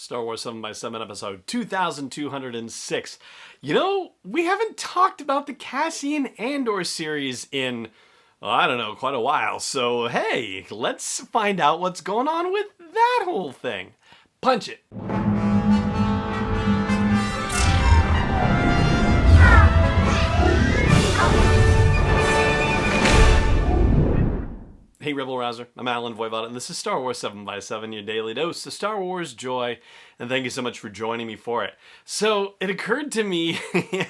Star Wars 7x7 episode 2206. You know, we haven't talked about the Cassian Andor series in, I don't know, quite a while. So, hey, let's find out what's going on with that whole thing. Punch it. Hey Rebel Rouser, I'm Alan Voivod, and this is Star Wars 7x7, your daily dose of Star Wars joy, and thank you so much for joining me for it. So, it occurred to me,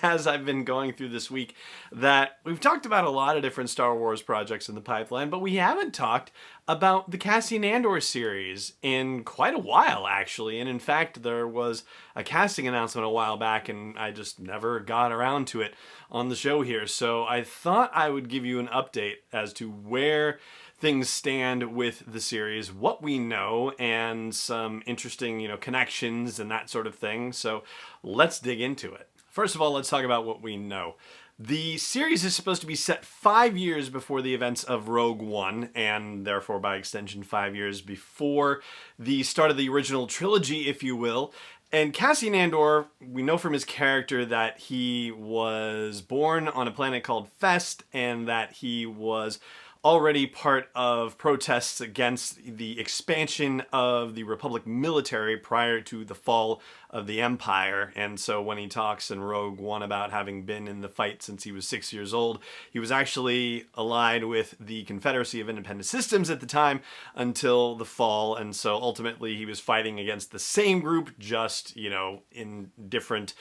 as I've been going through this week, that we've talked about a lot of different Star Wars projects in the pipeline, but we haven't talked about the Cassian Andor series in quite a while, actually, and in fact, there was a casting announcement a while back, and I just never got around to it on the show here, so I thought I would give you an update as to where things stand with the series, what we know, and some interesting, connections and that sort of thing. So let's dig into it. First of all, let's talk about what we know. The series is supposed to be set 5 years before the events of Rogue One, and therefore by extension 5 years before the start of the original trilogy, if you will. And Cassian Andor, we know from his character that he was born on a planet called Fest, and that he was already part of protests against the expansion of the Republic military prior to the fall of the Empire. And so when he talks in Rogue One about having been in the fight since he was 6 years old, he was actually allied with the Confederacy of Independent Systems at the time until the fall. And so ultimately he was fighting against the same group, just, in different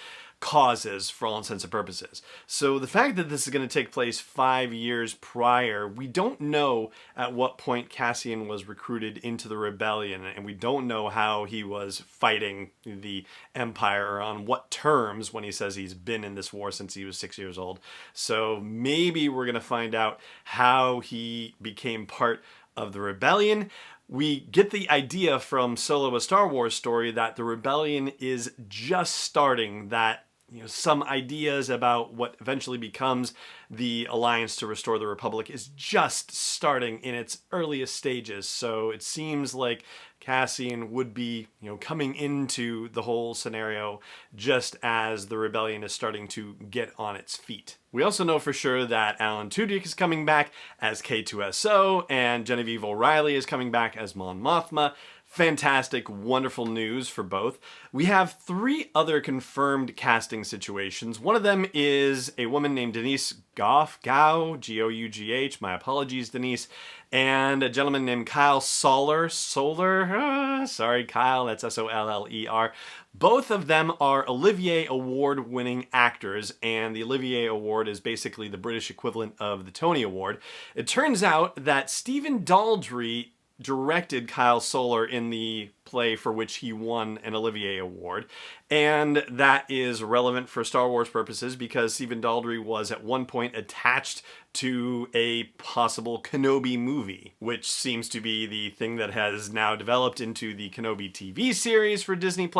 causes for all intents and purposes. So the fact that this is going to take place 5 years prior, we don't know at what point Cassian was recruited into the rebellion, and we don't know how he was fighting the Empire or on what terms when he says he's been in this war since he was 6 years old. So maybe we're going to find out how he became part of the rebellion. We get the idea from Solo: A Star Wars Story that the rebellion is just starting, that some ideas about what eventually becomes the Alliance to Restore the Republic is just starting in its earliest stages. So it seems like Cassian would be, coming into the whole scenario just as the rebellion is starting to get on its feet. We also know for sure that Alan Tudyk is coming back as K2SO, and Genevieve O'Reilly is coming back as Mon Mothma. Fantastic, wonderful news for both. We have 3 other confirmed casting situations. One of them is a woman named Denise Gough, Gough, my apologies, Denise, and a gentleman named Kyle Soller, sorry, Kyle, that's Soller. Both of them are Olivier Award-winning actors, and the Olivier Award is basically the British equivalent of the Tony Award. It turns out that Stephen Daldry directed Kyle Soller in the play for which he won an Olivier Award, and that is relevant for Star Wars purposes because Stephen Daldry was at one point attached to a possible Kenobi movie, which seems to be the thing that has now developed into the Kenobi TV series for Disney+.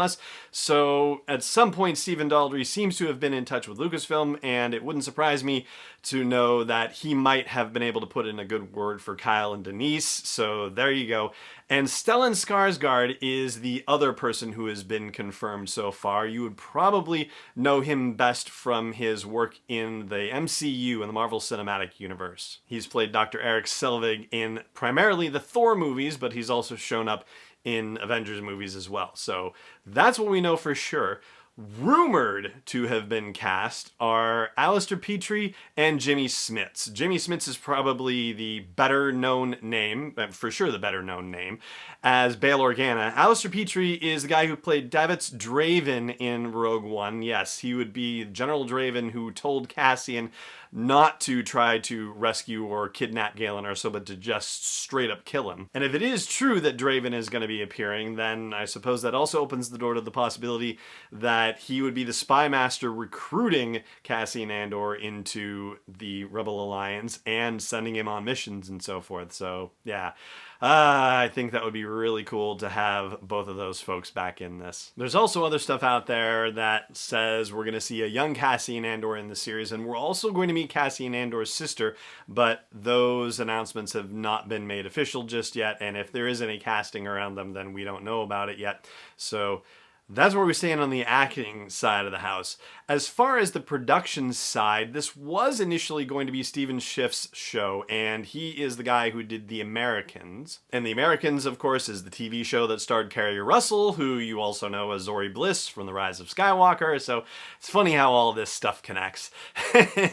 So at some point Stephen Daldry seems to have been in touch with Lucasfilm, and it wouldn't surprise me to know that he might have been able to put in a good word for Kyle and Denise. So there you go. And Stellan Skarsgård is the other person who has been confirmed so far. You would probably know him best from his work in the MCU, in the Marvel Cinematic Universe. He's played Dr. Eric Selvig in primarily the Thor movies, but he's also shown up in Avengers movies as well. So that's what we know for sure. Rumored to have been cast are Alistair Petrie and Jimmy Smits. Jimmy Smits is probably the better known name, for sure the better known name, as Bail Organa. Alistair Petrie is the guy who played Davos Draven in Rogue One. Yes, he would be General Draven who told Cassian not to try to rescue or kidnap Galen Erso, but to just straight up kill him. And if it is true that Draven is going to be appearing, then I suppose that also opens the door to the possibility that he would be the spy master recruiting Cassian Andor into the Rebel Alliance and sending him on missions and so forth. So, yeah. I think that would be really cool to have both of those folks back in this. There's also other stuff out there that says we're going to see a young Cassian Andor in the series, and we're also going to meet Cassian Andor's sister, but those announcements have not been made official just yet, and if there is any casting around them, then we don't know about it yet. So that's where we stand on the acting side of the house. As far as the production side, this was initially going to be Stephen Schiff's show, and he is the guy who did The Americans. And The Americans, of course, is the TV show that starred Kerry Russell, who you also know as Zori Bliss from The Rise of Skywalker, so it's funny how all this stuff connects.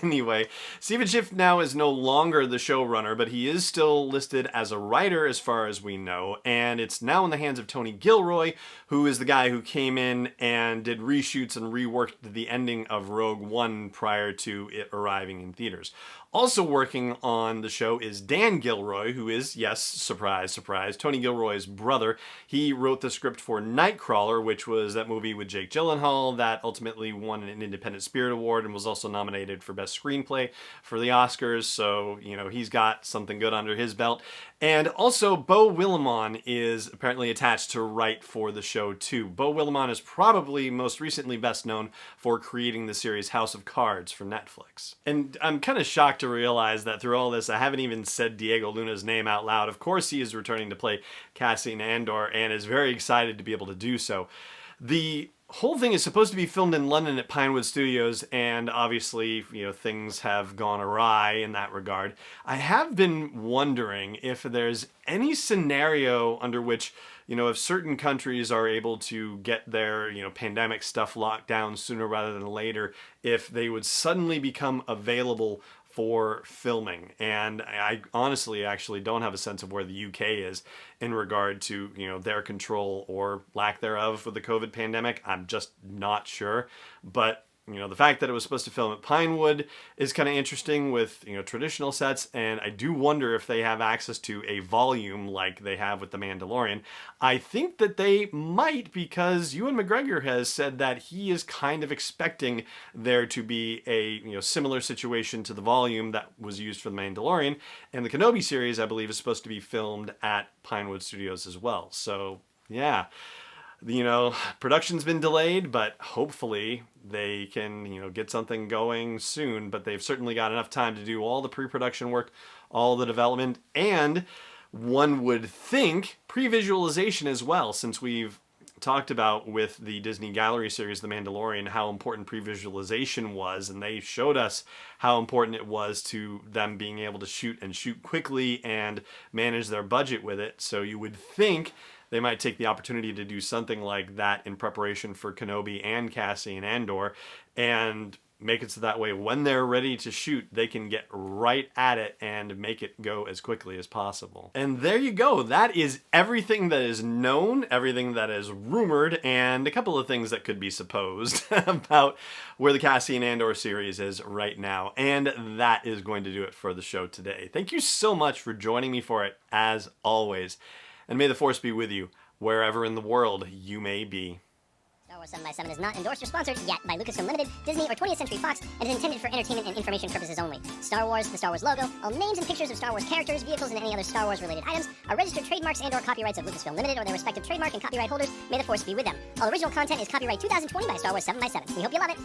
Anyway, Stephen Schiff now is no longer the showrunner, but he is still listed as a writer as far as we know, and it's now in the hands of Tony Gilroy, who is the guy who came in and did reshoots and reworked the ending of Rogue One prior to it arriving in theaters. Also working on the show is Dan Gilroy, who is, yes, surprise, surprise, Tony Gilroy's brother. He wrote the script for Nightcrawler, which was that movie with Jake Gyllenhaal that ultimately won an Independent Spirit Award and was also nominated for Best Screenplay for the Oscars. So, you know, he's got something good under his belt. And also, Beau Willimon is apparently attached to write for the show, too. Beau Willimon is probably most recently best known for creating the series House of Cards for Netflix. And I'm kind of shocked to realize that through all this, I haven't even said Diego Luna's name out loud. Of course, he is returning to play Cassian Andor and is very excited to be able to do so. The whole thing is supposed to be filmed in London at Pinewood Studios, and obviously, you know, things have gone awry in that regard. I have been wondering if there's any scenario under which, you know, if certain countries are able to get their, you know, pandemic stuff locked down sooner rather than later, if they would suddenly become available for filming. And I honestly actually don't have a sense of where the UK is in regard to, you know, their control or lack thereof with the COVID pandemic. I'm just not sure. But, you know, the fact that it was supposed to film at Pinewood is kind of interesting with, you know, traditional sets, and I do wonder if they have access to a volume like they have with The Mandalorian. I think that they might, because Ewan McGregor has said that he is kind of expecting there to be a, you know, similar situation to the volume that was used for The Mandalorian, and the Kenobi series, I believe, is supposed to be filmed at Pinewood Studios as well. So, yeah. You know, production's been delayed, but hopefully they can, you know, get something going soon. But they've certainly got enough time to do all the pre-production work, all the development, and one would think pre-visualization as well, since we've talked about with the Disney Gallery series, The Mandalorian, how important pre-visualization was, and they showed us how important it was to them being able to shoot quickly and manage their budget with it. So you would think they might take the opportunity to do something like that in preparation for Kenobi and Cassian Andor, and make it so that way when they're ready to shoot, they can get right at it and make it go as quickly as possible. And there you go. That is everything that is known, everything that is rumored, and a couple of things that could be supposed about where the Cassian Andor series is right now. And that is going to do it for the show today. Thank you so much for joining me for it, as always. And may the Force be with you, wherever in the world you may be. Star Wars 7x7 is not endorsed or sponsored yet by Lucasfilm Limited, Disney, or 20th Century Fox, and is intended for entertainment and information purposes only. Star Wars, the Star Wars logo, all names and pictures of Star Wars characters, vehicles, and any other Star Wars-related items are registered trademarks and/or copyrights of Lucasfilm Limited or their respective trademark and copyright holders. May the Force be with them. All original content is copyright 2020 by Star Wars 7x7. We hope you love it.